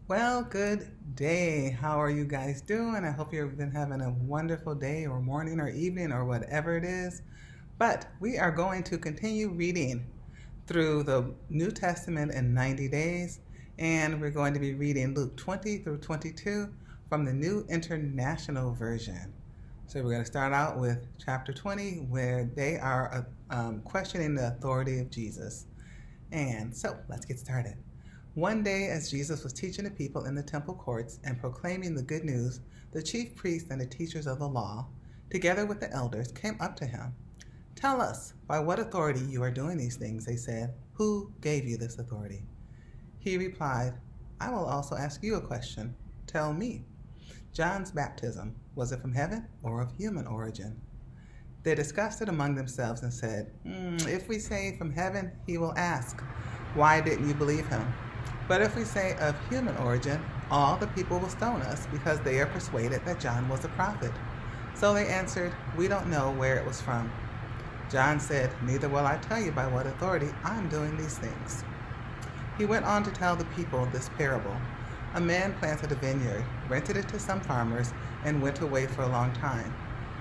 Well, good day. How are you guys doing? I hope you've been having a wonderful day or morning or evening or whatever it is. But we are going to continue reading through the New Testament in 90 days, and we're going to be reading Luke 20 through 22 from the New International Version. So we're going to start out with chapter 20, where they are questioning the authority of Jesus. And so let's get started. One day, as Jesus was teaching the people in the temple courts and proclaiming the good news, the chief priests and the teachers of the law, together with the elders, came up to him. "Tell us, by what authority you are doing these things," they said. "Who gave you this authority?" He replied, "I will also ask you a question. Tell me, John's baptism, was it from heaven or of human origin?" They discussed it among themselves and said, "If we say from heaven, he will ask, 'Why didn't you believe him?' But if we say of human origin, all the people will stone us because they are persuaded that John was a prophet." So they answered, "We don't know where it was from." John said, "Neither will I tell you by what authority I'm doing these things." He went on to tell the people this parable. A man planted a vineyard, rented it to some farmers, and went away for a long time.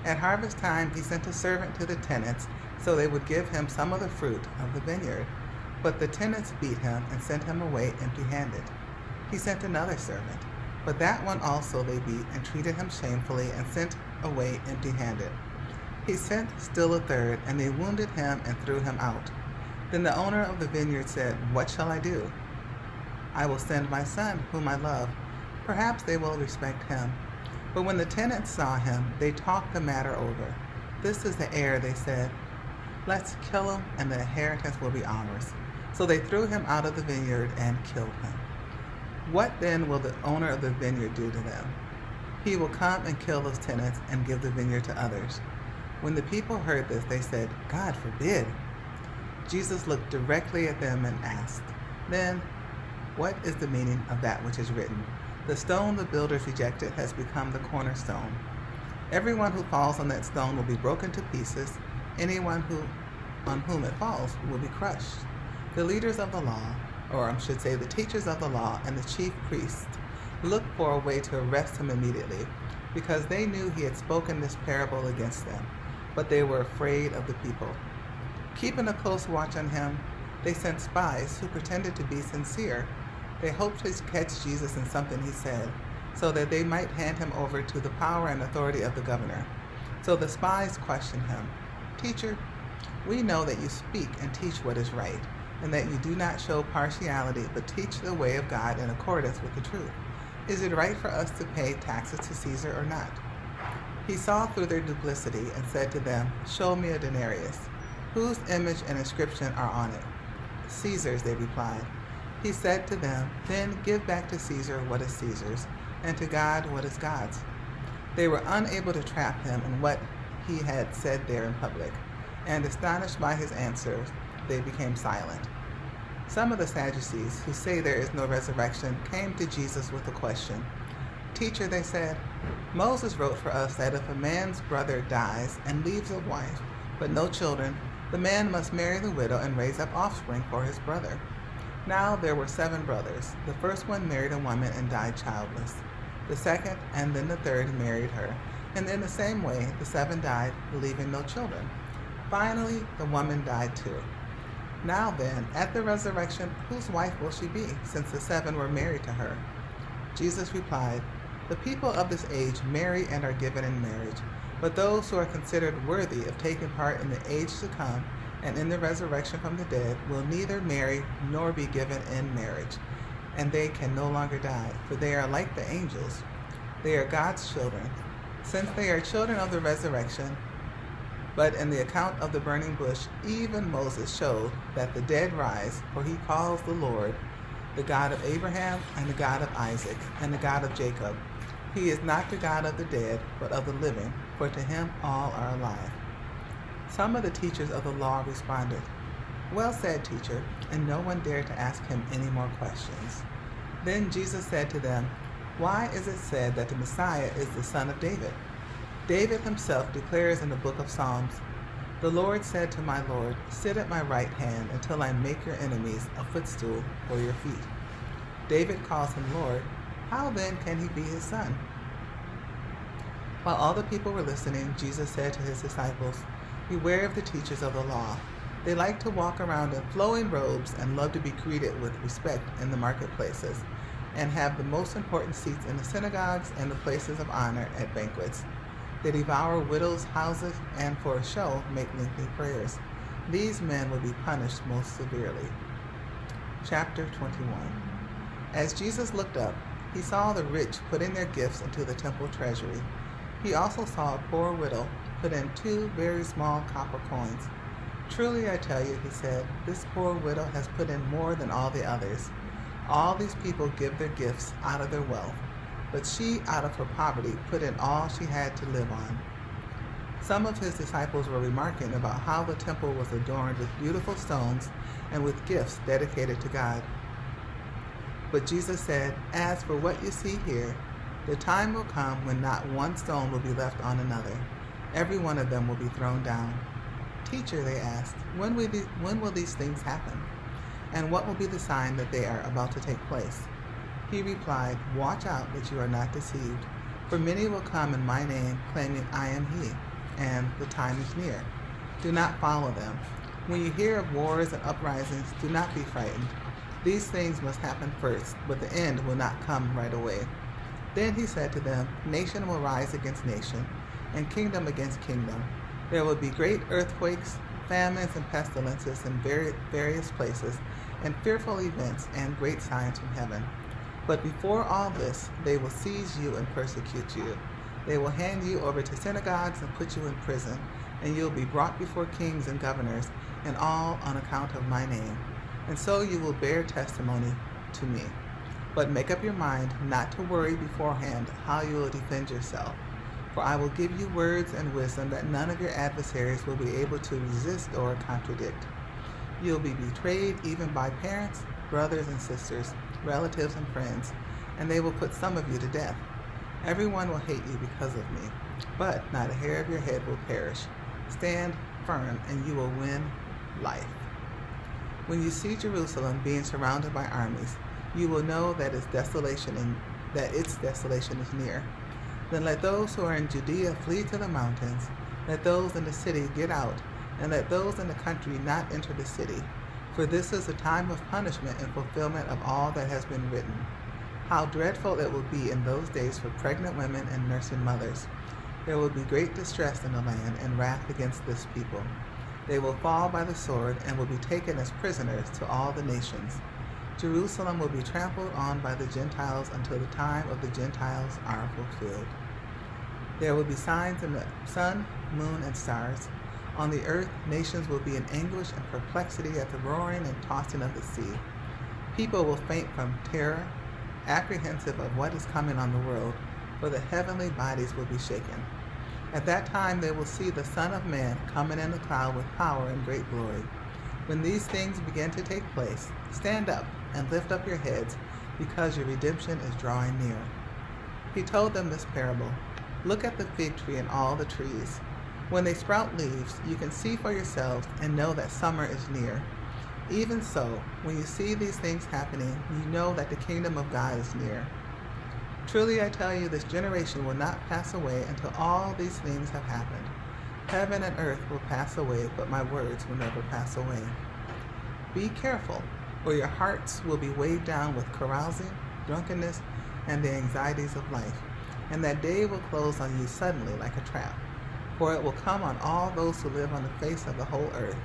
At harvest time, he sent a servant to the tenants so they would give him some of the fruit of the vineyard. But the tenants beat him and sent him away empty-handed. He sent another servant, but that one also they beat and treated him shamefully and sent away empty-handed. He sent still a third, and they wounded him and threw him out. Then the owner of the vineyard said, "What shall I do? I will send my son, whom I love. Perhaps they will respect him." But when the tenants saw him, they talked the matter over. "This is the heir," they said. "Let's kill him, and the inheritance will be ours." So they threw him out of the vineyard and killed him. What then will the owner of the vineyard do to them? He will come and kill those tenants and give the vineyard to others. When the people heard this, they said, "God forbid." Jesus looked directly at them and asked, "Then, what is the meaning of that which is written? 'The stone the builders rejected has become the cornerstone. Everyone who falls on that stone will be broken to pieces. Anyone on whom it falls will be crushed.' The leaders of the law, or I should say the teachers of the law and the chief priests, looked for a way to arrest him immediately, because they knew he had spoken this parable against them, but they were afraid of the people. Keeping a close watch on him, they sent spies who pretended to be sincere. They hoped to catch Jesus in something he said, so that they might hand him over to the power and authority of the governor. So the spies questioned him. "Teacher, we know that you speak and teach what is right, and that you do not show partiality, but teach the way of God in accordance with the truth. Is it right for us to pay taxes to Caesar or not?" He saw through their duplicity and said to them, "Show me a denarius. Whose image and inscription are on it?" "Caesar's," they replied. He said to them, "Then give back to Caesar what is Caesar's, and to God what is God's." They were unable to trap him in what he had said there in public, and astonished by his answers, they became silent. Some of the Sadducees, who say there is no resurrection, came to Jesus with a question. "Teacher," they said, "Moses wrote for us that if a man's brother dies and leaves a wife, but no children, the man must marry the widow and raise up offspring for his brother. Now there were 7 brothers. The first one married a woman and died childless. The second and then the third married her, and in the same way the 7 died, leaving no children. Finally, the woman died too. Now then, at the resurrection, whose wife will she be, since the 7 were married to her?" Jesus replied, "The people of this age marry and are given in marriage, but those who are considered worthy of taking part in the age to come and in the resurrection from the dead will neither marry nor be given in marriage, and they can no longer die, for they are like the angels. They are God's children. Since they are children of the resurrection, but in the account of the burning bush, even Moses showed that the dead rise, for he calls the Lord the God of Abraham and the God of Isaac and the God of Jacob. He is not the God of the dead, but of the living, for to him all are alive." Some of the teachers of the law responded, "Well said, teacher," and no one dared to ask him any more questions. Then Jesus said to them, "Why is it said that the Messiah is the son of David? David himself declares in the book of Psalms, 'The Lord said to my Lord, sit at my right hand until I make your enemies a footstool for your feet.' David calls him Lord. How then can he be his son?" While all the people were listening, Jesus said to his disciples, "Beware of the teachers of the law. They like to walk around in flowing robes and love to be greeted with respect in the marketplaces, and have the most important seats in the synagogues and the places of honor at banquets. They devour widows' houses and for a show make lengthy prayers. These men will be punished most severely." Chapter 21. As Jesus looked up, he saw the rich putting their gifts into the temple treasury. He also saw a poor widow put in 2 very small copper coins. "Truly I tell you," he said, "this poor widow has put in more than all the others. All these people give their gifts out of their wealth, but she, out of her poverty, put in all she had to live on." Some of his disciples were remarking about how the temple was adorned with beautiful stones and with gifts dedicated to God. But Jesus said, "As for what you see here, the time will come when not one stone will be left on another. Every one of them will be thrown down." "Teacher," they asked, when will these things happen? And what will be the sign that they are about to take place?" He replied, "Watch out that you are not deceived, for many will come in my name, claiming I am he, and the time is near. Do not follow them. When you hear of wars and uprisings, do not be frightened. These things must happen first, but the end will not come right away." Then he said to them, "Nation will rise against nation, and kingdom against kingdom. There will be great earthquakes, famines, and pestilences in various places, and fearful events and great signs from heaven. But before all this, they will seize you and persecute you. They will hand you over to synagogues and put you in prison, and you will be brought before kings and governors, and all on account of my name. And so you will bear testimony to me. But make up your mind not to worry beforehand how you will defend yourself. For I will give you words and wisdom that none of your adversaries will be able to resist or contradict. You will be betrayed even by parents, brothers and sisters, relatives and friends, and they will put some of you to death. Everyone will hate you because of me, but not a hair of your head will perish. Stand firm, and you will win life. When you see Jerusalem being surrounded by armies, you will know that its desolation is near. Then let those who are in Judea flee to the mountains. Let those in the city get out, and let those in the country not enter the city. For this is a time of punishment and fulfillment of all that has been written. How dreadful it will be in those days for pregnant women and nursing mothers. There will be great distress in the land and wrath against this people. They will fall by the sword and will be taken as prisoners to all the nations. Jerusalem will be trampled on by the Gentiles until the time of the Gentiles are fulfilled. There will be signs in the sun, moon, and stars. On the earth, nations will be in anguish and perplexity at the roaring and tossing of the sea. People will faint from terror, apprehensive of what is coming on the world, for the heavenly bodies will be shaken. At that time they will see the Son of Man coming in a cloud with power and great glory. When these things begin to take place, stand up and lift up your heads, because your redemption is drawing near." He told them this parable. "Look at the fig tree and all the trees. When they sprout leaves, you can see for yourselves and know that summer is near. Even so, when you see these things happening, you know that the kingdom of God is near. Truly I tell you, this generation will not pass away until all these things have happened. Heaven and earth will pass away, but my words will never pass away. Be careful, or your hearts will be weighed down with carousing, drunkenness, and the anxieties of life, and that day will close on you suddenly like a trap, for it will come on all those who live on the face of the whole earth.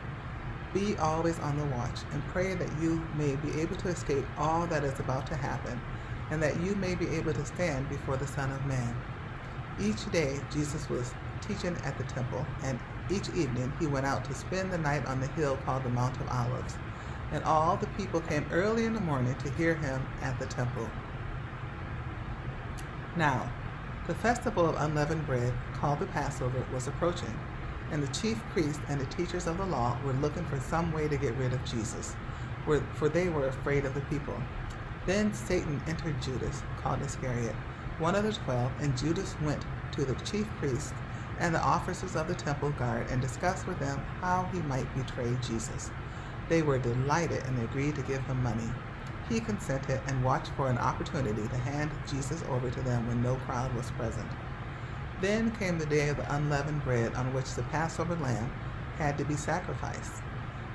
Be always on the watch, and pray that you may be able to escape all that is about to happen, and that you may be able to stand before the Son of Man." Each day Jesus was teaching at the temple, and each evening he went out to spend the night on the hill called the Mount of Olives. And all the people came early in the morning to hear him at the temple. Now, the festival of unleavened bread, called the Passover, was approaching, and the chief priests and the teachers of the law were looking for some way to get rid of Jesus, for they were afraid of the people. Then Satan entered Judas, called Iscariot, one of the 12, and Judas went to the chief priests and the officers of the temple guard and discussed with them how he might betray Jesus. They were delighted and agreed to give him money. He consented and watched for an opportunity to hand Jesus over to them when no crowd was present. Then came the day of the unleavened bread on which the Passover lamb had to be sacrificed.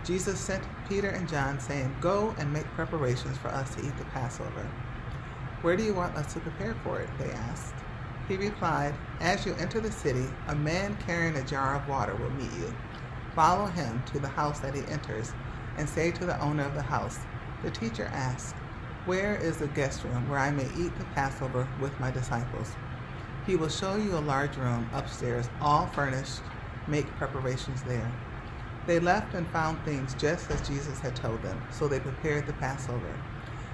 Jesus sent Peter and John, saying, "Go and make preparations for us to eat the Passover." "Where do you want us to prepare for it?" they asked. He replied, "As you enter the city, a man carrying a jar of water will meet you. Follow him to the house that he enters, and say to the owner of the house, 'The teacher asks, where is the guest room where I may eat the Passover with my disciples?' He will show you a large room upstairs, all furnished. Make preparations there." They left and found things just as Jesus had told them, so they prepared the Passover.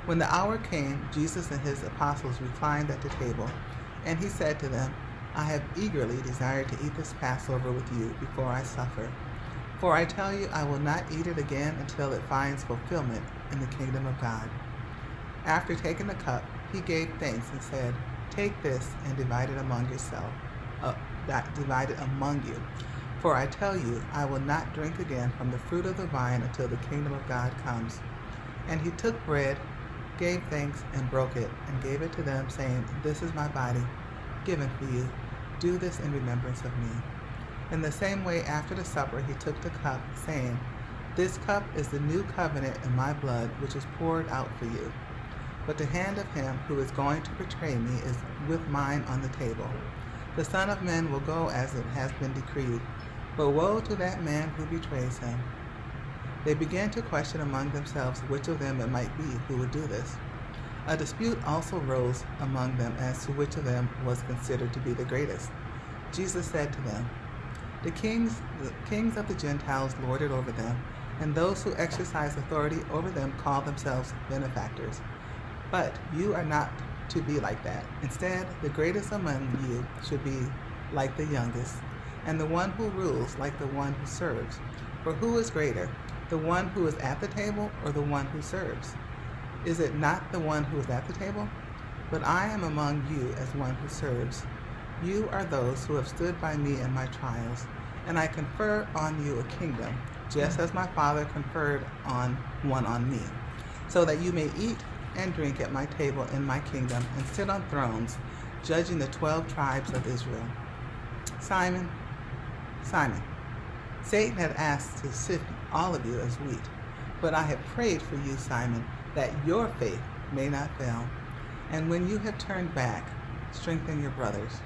When the hour came, Jesus and his apostles reclined at the table, and he said to them, "I have eagerly desired to eat this Passover with you before I suffer. For I tell you, I will not eat it again until it finds fulfillment in the kingdom of God." After taking the cup, he gave thanks and said, "Take this and divide it among you. For I tell you, I will not drink again from the fruit of the vine until the kingdom of God comes." And he took bread, gave thanks, and broke it, and gave it to them, saying, "This is my body, given for you. Do this in remembrance of me." In the same way, after the supper, he took the cup, saying, "This cup is the new covenant in my blood, which is poured out for you. But the hand of him who is going to betray me is with mine on the table. The Son of Man will go as it has been decreed, but woe to that man who betrays him." They began to question among themselves which of them it might be who would do this. A dispute also rose among them as to which of them was considered to be the greatest. Jesus said to them, the kings of the Gentiles lord it over them, and those who exercise authority over them call themselves benefactors. But you are not to be like that. Instead, the greatest among you should be like the youngest, and the one who rules like the one who serves. For who is greater, the one who is at the table or the one who serves? Is it not the one who is at the table? But I am among you as one who serves. You are those who have stood by me in my trials, and I confer on you a kingdom, just as my Father conferred one on me, so that you may eat and drink at my table in my kingdom, and sit on thrones, judging the 12 tribes of Israel. Simon, Simon, Satan had asked to sift all of you as wheat, but I have prayed for you, Simon, that your faith may not fail. And when you have turned back, strengthen your brothers.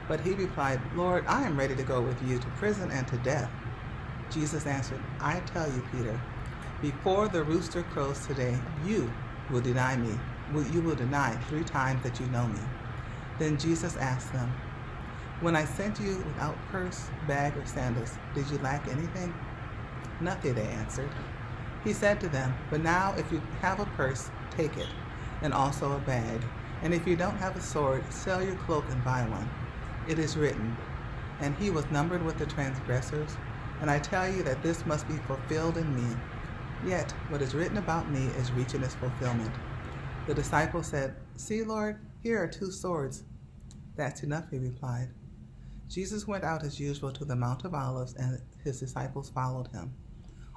But he replied, Lord, I am ready to go with you to prison and to death. Jesus answered, I tell you, Peter, before the rooster crows today, you will deny me. You will deny 3 times that you know me. Then Jesus asked them, when I sent you without purse, bag, or sandals, did you lack anything? Nothing, they answered. He said to them, but now if you have a purse, take it, and also a bag. And if you don't have a sword, sell your cloak and buy one. It is written, and he was numbered with the transgressors. And I tell you that this must be fulfilled in me. Yet what is written about me is reaching its fulfillment. The disciples said, see, Lord, here are 2 swords. That's enough, he replied. Jesus went out as usual to the Mount of Olives, and his disciples followed him.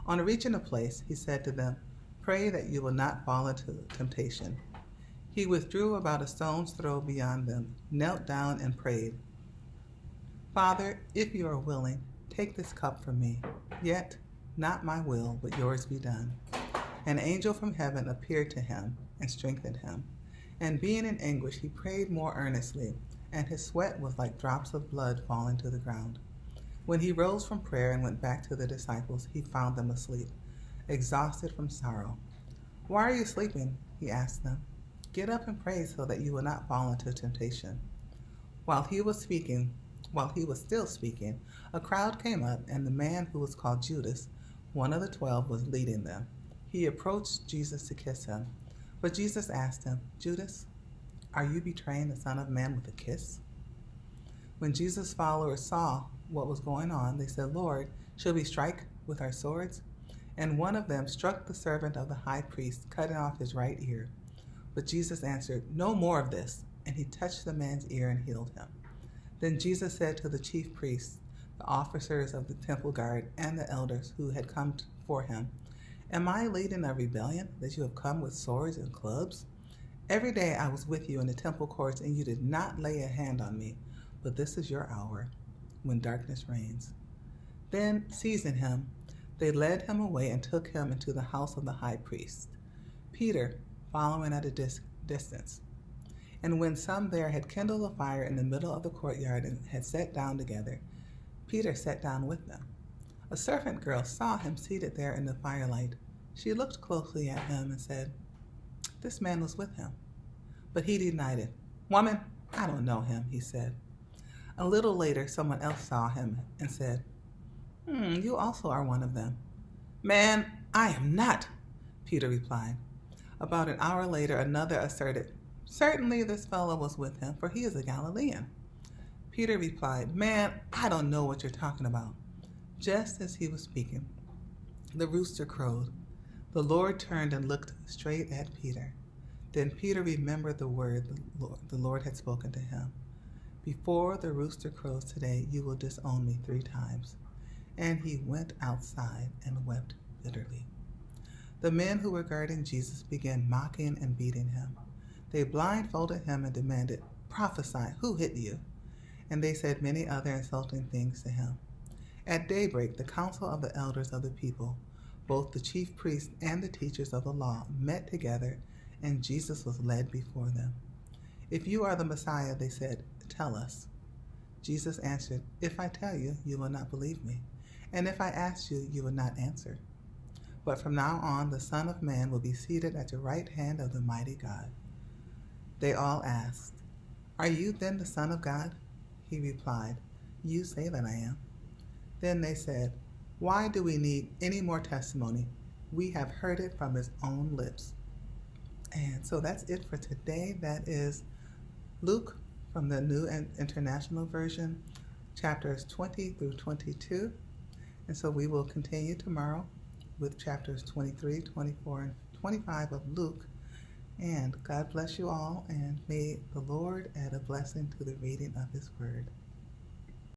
On reaching a place, he said to them, pray that you will not fall into temptation. He withdrew about a stone's throw beyond them, knelt down and prayed, Father, if you are willing, take this cup from me. Yet not my will, but yours be done. An angel from heaven appeared to him and strengthened him. And being in anguish, he prayed more earnestly, and his sweat was like drops of blood falling to the ground. When he rose from prayer and went back to the disciples, he found them asleep, exhausted from sorrow. Why are you sleeping? He asked them. Get up and pray so that you will not fall into temptation. While he was still speaking, a crowd came up, and the man who was called Judas, one of the 12, was leading them. He approached Jesus to kiss him. But Jesus asked him, Judas, are you betraying the Son of Man with a kiss? When Jesus' followers saw what was going on, they said, Lord, shall we strike with our swords? And one of them struck the servant of the high priest, cutting off his right ear. But Jesus answered, no more of this. And he touched the man's ear and healed him. Then Jesus said to the chief priests, the officers of the temple guard, and the elders who had come for him, Am I leading a rebellion that you have come with swords and clubs? Every day I was with you in the temple courts, and you did not lay a hand on me. But this is your hour, when darkness reigns. Then, seizing him, they led him away and took him into the house of the high priest, Peter following at a distance. And when some there had kindled a fire in the middle of the courtyard and had sat down together, Peter sat down with them. A servant girl saw him seated there in the firelight. She looked closely at him and said, "This man was with him." But he denied it. "Woman, I don't know him," he said. A little later, someone else saw him and said, "You also are one of them." "Man, I am not," Peter replied. About an hour later, another asserted, "Certainly this fellow was with him, for he is a Galilean." Peter replied, "Man, I don't know what you're talking about." Just as he was speaking, the rooster crowed. The Lord turned and looked straight at Peter. Then Peter remembered the word the Lord had spoken to him. "Before the rooster crows today, you will disown me 3 times." And he went outside and wept bitterly. The men who were guarding Jesus began mocking and beating him. They blindfolded him and demanded, "Prophesy, who hit you?" And they said many other insulting things to him. At daybreak, the council of the elders of the people, both the chief priests and the teachers of the law, met together, and Jesus was led before them. "If you are the Messiah," they said, "tell us." Jesus answered, "If I tell you, you will not believe me, and if I ask you, you will not answer. But from now on, the Son of Man will be seated at the right hand of the mighty God." They all asked, "Are you then the Son of God?" He replied, "You say that I am." Then they said, "Why do we need any more testimony? We have heard it from his own lips." And so that's it for today. That is Luke from the New and International Version, chapters 20 through 22. And so we will continue tomorrow with chapters 23, 24, and 25 of Luke. And God bless you all, and may the Lord add a blessing to the reading of his word.